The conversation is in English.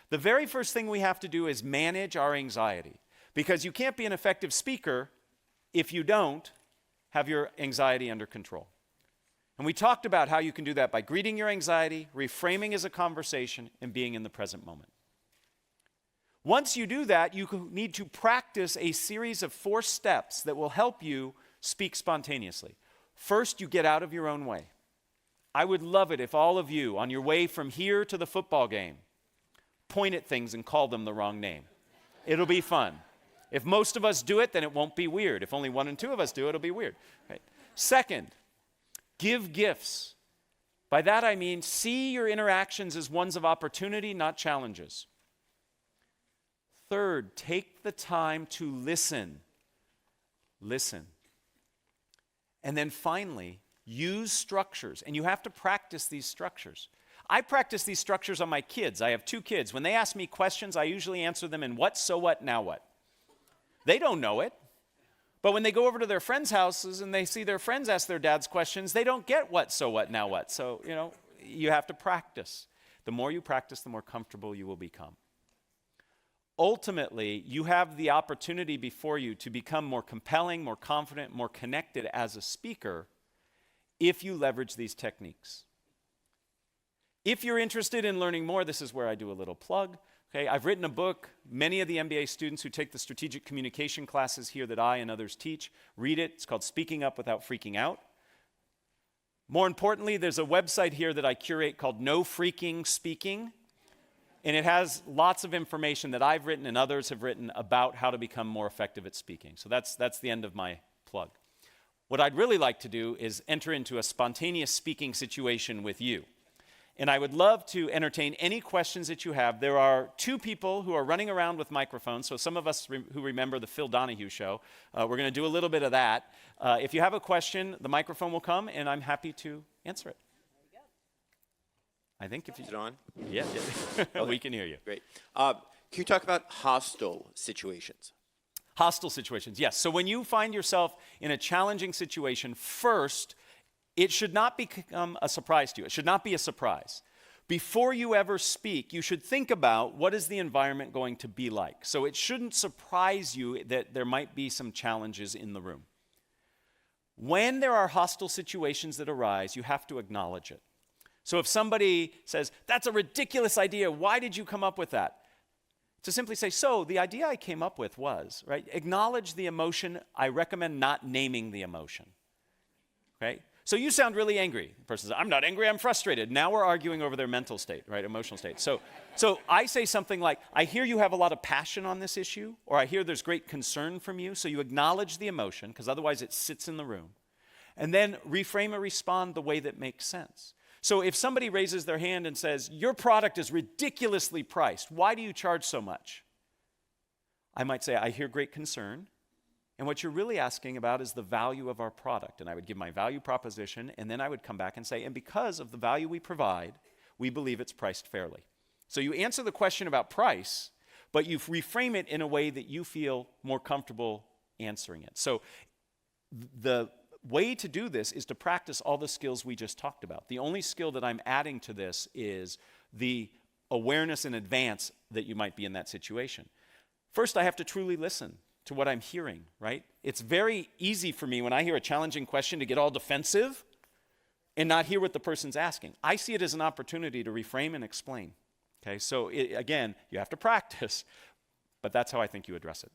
The very first thing we have to do is manage our anxiety, because you can't be an effective speaker if you don't have your anxiety under control. And we talked about how you can do that by greeting your anxiety, reframing as a conversation, and being in the present moment. Once you do that, you need to practice a series of 4 steps that will help you speak spontaneously. First, you get out of your own way. I would love it if all of you, on your way from here to the football game, point at things and call them the wrong name. It'll be fun. If most of us do it, then it won't be weird. If only 1 and 2 of us do it, it'll be weird. Right? Second, give gifts. By that I mean see your interactions as ones of opportunity, not challenges. Third, take the time to listen. Listen. And then finally, use structures. And you have to practice these structures. I practice these structures on my kids. I have 2 kids. When they ask me questions, I usually answer them in what, so what, now what. They don't know it. But when they go over to their friends' houses and they see their friends ask their dads questions, they don't get what, so what, now what. So, you have to practice. The more you practice, the more comfortable you will become. Ultimately, you have the opportunity before you to become more compelling, more confident, more connected as a speaker if you leverage these techniques. If you're interested in learning more, this is where I do a little plug. Okay, I've written a book. Many of the MBA students who take the strategic communication classes here that I and others teach read it. It's called Speaking Up Without Freaking Out. More importantly, there's a website here that I curate called No Freaking Speaking. And it has lots of information that I've written and others have written about how to become more effective at speaking. So that's the end of my plug. What I'd really like to do is enter into a spontaneous speaking situation with you. And I would love to entertain any questions that you have. There are 2 people who are running around with microphones. So some of us who remember the Phil Donahue show, we're going to do a little bit of that. If you have a question, the microphone will come, and I'm happy to answer it. I think if you... Is it on? Yeah. Okay. We can hear you. Great. Can you talk about hostile situations? Hostile situations, yes. So when you find yourself in a challenging situation, first, it should not become a surprise to you. It should not be a surprise. Before you ever speak, you should think about what is the environment going to be like. So it shouldn't surprise you that there might be some challenges in the room. When there are hostile situations that arise, you have to acknowledge it. So if somebody says, "That's a ridiculous idea, why did you come up with that?" To simply say, "So the idea I came up with was," right? Acknowledge the emotion. I recommend not naming the emotion, okay? So you sound really angry. The person says, "I'm not angry, I'm frustrated." Now we're arguing over their mental state, right? Emotional state. So I say something like, "I hear you have a lot of passion on this issue," or "I hear there's great concern from you." So you acknowledge the emotion, because otherwise it sits in the room. And then reframe or respond the way that makes sense. So if somebody raises their hand and says, "Your product is ridiculously priced. Why do you charge so much?" I might say, "I hear great concern. And what you're really asking about is the value of our product." And I would give my value proposition, and then I would come back and say, "And because of the value we provide, we believe it's priced fairly." So you answer the question about price, but you reframe it in a way that you feel more comfortable answering it. So the way to do this is to practice all the skills we just talked about. The only skill that I'm adding to this is the awareness in advance that you might be in that situation. First, I have to truly listen to what I'm hearing, right? It's very easy for me when I hear a challenging question to get all defensive and not hear what the person's asking. I see it as an opportunity to reframe and explain. Okay, so again, you have to practice, but that's how I think you address it.